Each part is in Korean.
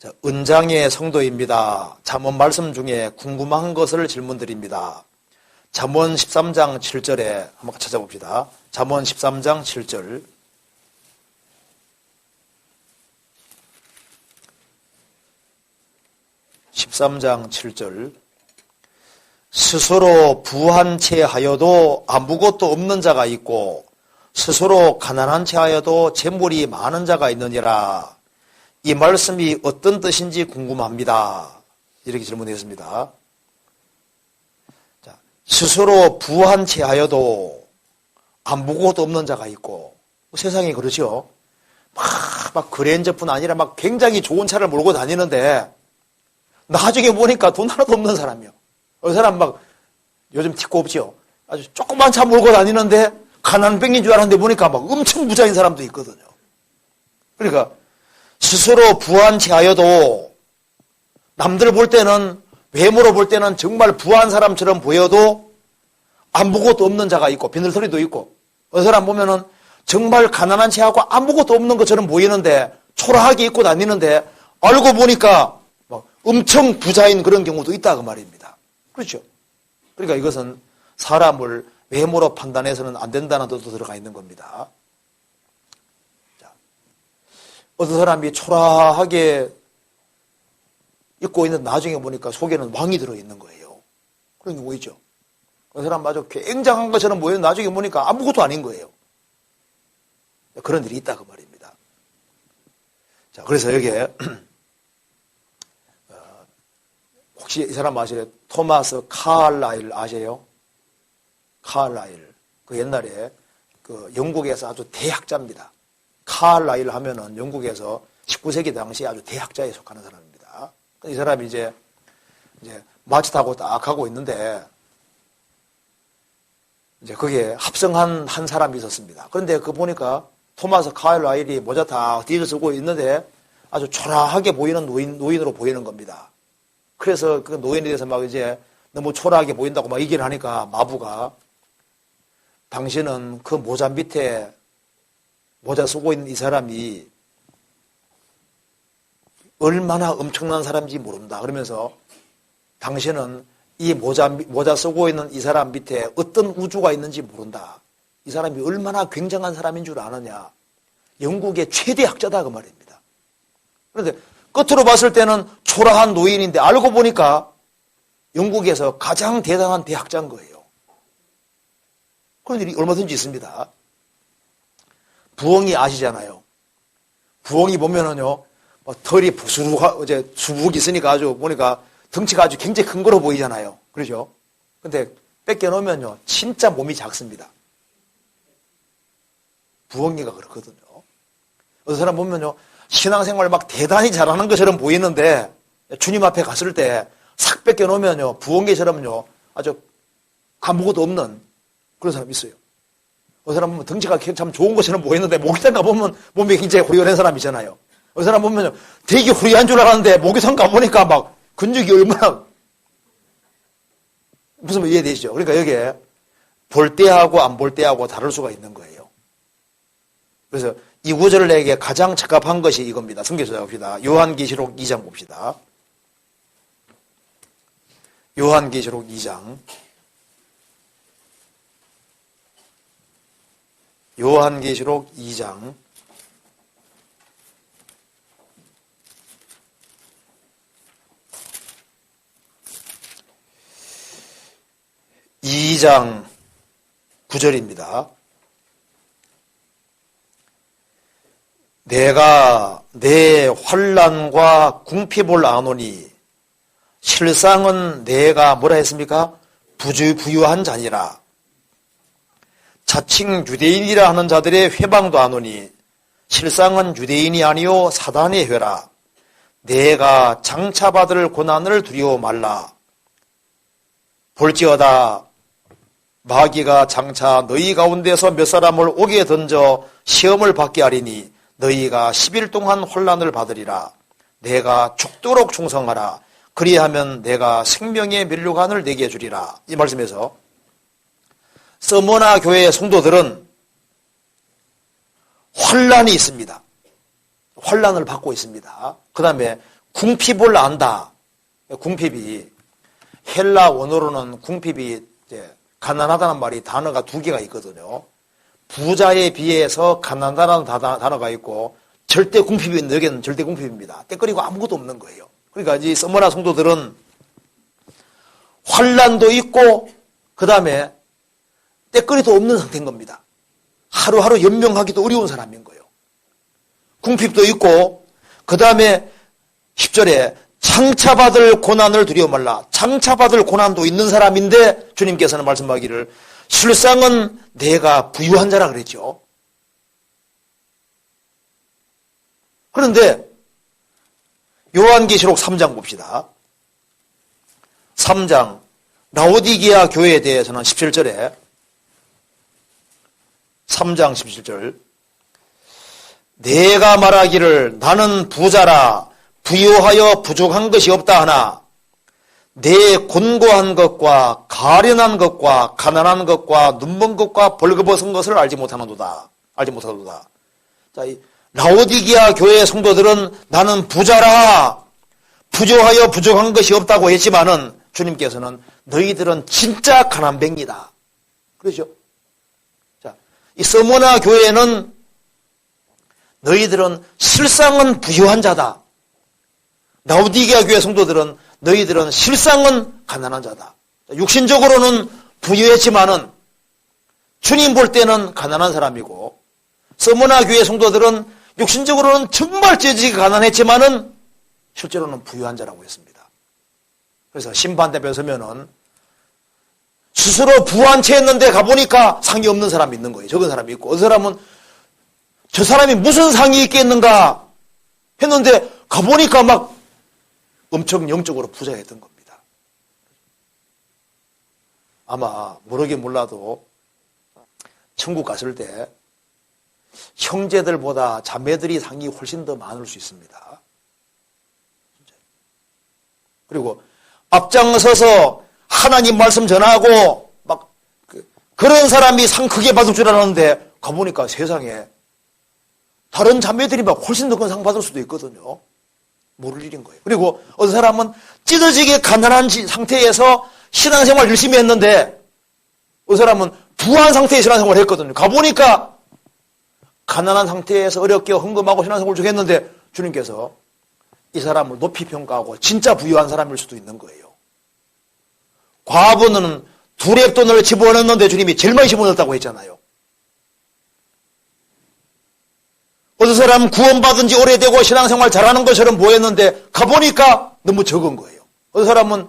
자, 은장의 성도입니다. 잠언 말씀 중에 궁금한 것을 질문드립니다. 잠언 13장 7절에 한번 찾아봅시다. 잠언 13장 7절. 스스로 부한 채 하여도 아무것도 없는 자가 있고 스스로 가난한 채 하여도 재물이 많은 자가 있느니라. 이 말씀이 어떤 뜻인지 궁금합니다. 이렇게 질문했습니다. 자, 스스로 부한 채 하여도 아무것도 없는 자가 있고, 세상이 그렇죠. 막 그랜저뿐 아니라 막 굉장히 좋은 차를 몰고 다니는데 나중에 보니까 돈 하나도 없는 사람이요. 그 사람 막 요즘 티코 없죠. 아주 조그만 차 몰고 다니는데 가난뱅이인 줄 알았는데 보니까 막 엄청 부자인 사람도 있거든요. 그러니까 스스로 부한 채 하여도 남들 볼 때는, 외모로 볼 때는 정말 부한 사람처럼 보여도 아무것도 없는 자가 있고 비늘털이도 있고, 어느 사람 보면은 정말 가난한 채 하고 아무것도 없는 것처럼 보이는데 초라하게 입고 다니는데 알고 보니까 막 엄청 부자인 그런 경우도 있다 그 말입니다. 그렇죠? 그러니까 이것은 사람을 외모로 판단해서는 안 된다는 뜻도 들어가 있는 겁니다. 어떤 사람이 초라하게 입고 있는데 나중에 보니까 속에는 왕이 들어있는 거예요. 그런 경우 있죠. 그 사람 마저 굉장한 것처럼 보이는데 나중에 보니까 아무것도 아닌 거예요. 그런 일이 있다 그 말입니다. 자, 그래서 여기에 혹시 이 사람 아시나요? 토마스 카를라일 아세요? 카를라일. 그 옛날에 그 영국에서 아주 대학자입니다. 카를라일 하면은 영국에서 19세기 당시 아주 대학자에 속하는 사람입니다. 이 사람이 이제 마치 타고 딱 가고 있는데 이제 거기에 합성한 한 사람이 있었습니다. 그런데 그 보니까 토마스 카를라일이 모자 다 뒤를 쓰고 있는데 아주 초라하게 보이는 노인으로 보이는 겁니다. 그래서 그 노인에 대해서 막 이제 너무 초라하게 보인다고 막 얘기를 하니까 마부가 당신은 그 모자 밑에 모자 쓰고 있는 이 사람이 얼마나 엄청난 사람인지 모른다. 그러면서 당신은 이 모자 쓰고 있는 이 사람 밑에 어떤 우주가 있는지 모른다. 이 사람이 얼마나 굉장한 사람인 줄 아느냐. 영국의 최대 학자다 그 말입니다. 그런데 끝으로 봤을 때는 초라한 노인인데 알고 보니까 영국에서 가장 대단한 대학자인 거예요. 그런 일이 얼마든지 있습니다. 부엉이 아시잖아요. 부엉이 보면은요, 털이 수북 있으니까 아주 보니까 덩치가 아주 굉장히 큰 거로 보이잖아요. 그러죠? 근데 뺏겨놓으면요, 진짜 몸이 작습니다. 부엉이가 그렇거든요. 어떤 사람 보면요, 신앙생활 막 대단히 잘하는 것처럼 보이는데 주님 앞에 갔을 때 싹 뺏겨놓으면요, 부엉이처럼요, 아주 아무것도 없는 그런 사람이 있어요. 어떤 사람 보면 덩치가 참 좋은 것처럼 보이는데 목욕탕 가보면 몸이 굉장히 후리한 사람 있잖아요. 어떤 사람 보면 되게 후리한 줄 알았는데 목욕탕 가보니까 막 근육이 얼마나 무슨 말 이해되시죠? 그러니까 여기에 볼 때하고 안 볼 때하고 다를 수가 있는 거예요. 그래서 이 구절을 내게 가장 적합한 것이 이겁니다. 성경 찾아봅시다. 요한계시록 2장 봅시다. 요한계시록 2장. 요한계시록 2장 2장 9절입니다. 내가 내 환난과 궁핍을 아노니 실상은 내가 뭐라 했습니까? 부유한 자니라. 자칭 유대인이라 하는 자들의 회방도 아노니 실상은 유대인이 아니요 사단의 회라. 내가 장차받을 고난을 두려워 말라. 볼지어다 마귀가 장차 너희 가운데서 몇 사람을 옥에 던져 시험을 받게 하리니 너희가 10일 동안 혼란을 받으리라. 내가 죽도록 충성하라. 그리하면 내가 생명의 면류관을 내게 주리라. 이 말씀에서 서머나 교회의 성도들은 환란이 있습니다. 환란을 받고 있습니다. 그 다음에 궁핍을 안다. 궁핍이 헬라 원어로는 궁핍이 이제 가난하다는 말이 단어가 두 개가 있거든요. 부자에 비해서 가난하다는 단어가 있고 절대 궁핍이 있는 여기는 절대 궁핍입니다. 때거리고 아무것도 없는 거예요. 그러니까 이 서머나 성도들은 환난도 있고 그 다음에 때거리도 없는 상태인 겁니다. 하루하루 연명하기도 어려운 사람인 거예요. 궁핍도 있고 그 다음에 10절에 장차받을 고난을 두려워 말라. 장차받을 고난도 있는 사람인데 주님께서는 말씀하기를 실상은 내가 부유한 자라 그랬죠. 그런데 요한계시록 3장 봅시다. 3장 라오디게아 교회에 대해서는 17절에 3장 17절 내가 말하기를 나는 부자라 부유하여 부족한 것이 없다 하나 내 곤고한 것과 가련한 것과 가난한 것과 눈먼 것과 벌거벗은 것을 알지 못하는도다. 자, 이 라오디게아 교회 성도들은 나는 부자라 부유하여 부족한 것이 없다고 했지만은 주님께서는 너희들은 진짜 가난뱅이다. 그렇죠? 자, 이 서머나 교회는 너희들은 실상은 부유한 자다. 라오디게아 교회 성도들은 너희들은 실상은 가난한 자다. 육신적으로는 부유했지만은 주님 볼 때는 가난한 사람이고 서머나 교회 성도들은 육신적으로는 정말 찢어지게 가난했지만은 실제로는 부유한 자라고 했습니다. 그래서 심판대 앞에 서면은 스스로 부한 채 했는데 가보니까 상이 없는 사람이 있는 거예요. 적은 사람이 있고 어떤 사람은 저 사람이 무슨 상이 있겠는가 했는데 가보니까 막 엄청 영적으로 부자였던 겁니다. 아마 모르긴 몰라도 천국 갔을 때 형제들보다 자매들이 상이 훨씬 더 많을 수 있습니다. 그리고 앞장서서 하나님 말씀 전하고 막 그런 사람이 상 크게 받을 줄 알았는데 가보니까 세상에 다른 자매들이 막 훨씬 더 큰 상 받을 수도 있거든요. 모를 일인 거예요. 그리고 어떤 사람은 찢어지게 가난한 상태에서 신앙생활 열심히 했는데 어떤 사람은 부한 상태에 신앙생활을 했거든요. 가보니까 가난한 상태에서 어렵게 헌금하고 신앙생활을 쭉 했는데 주님께서 이 사람을 높이 평가하고 진짜 부유한 사람일 수도 있는 거예요. 과부는 두렙돈을 집어넣었는데 주님이 제일 많이 집어넣었다고 했잖아요. 어떤 사람은 구원받은 지 오래되고 신앙생활 잘하는 것처럼 보였는데 가보니까 너무 적은 거예요. 어떤 사람은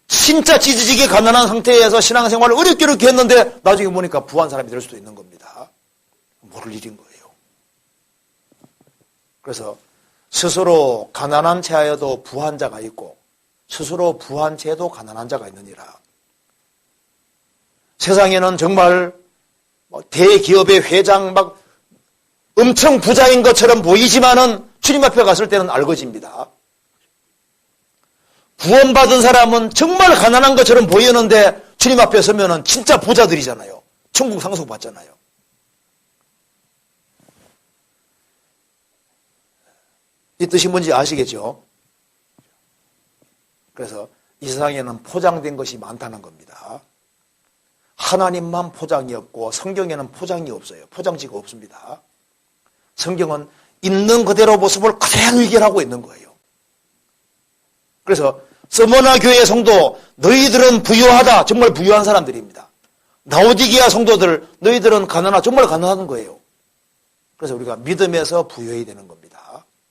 진짜 찢어지게 가난한 상태에서 신앙생활을 어렵게 했는데 나중에 보니까 부한 사람이 될 수도 있는 겁니다. 모를 일인 거예요. 그래서 스스로 가난한 채하여도 부한 자가 있고 스스로 부한 채도 가난한 자가 있느니라. 세상에는 정말 대기업의 회장 막 엄청 부자인 것처럼 보이지만은 주님 앞에 갔을 때는 알거지입니다. 구원받은 사람은 정말 가난한 것처럼 보이는데 주님 앞에 서면은 진짜 부자들이잖아요. 천국 상속 받잖아요. 이 뜻이 뭔지 아시겠죠? 그래서 이 세상에는 포장된 것이 많다는 겁니다. 하나님만 포장이 없고 성경에는 포장이 없어요. 포장지가 없습니다. 성경은 있는 그대로 모습을 그대로 얘기하고 있는 거예요. 그래서 서머나 교회 성도 너희들은 부유하다. 정말 부유한 사람들입니다. 라오디게아 성도들 너희들은 가난하다. 정말 가난한 거예요. 그래서 우리가 믿음에서 부유해야 되는 겁니다.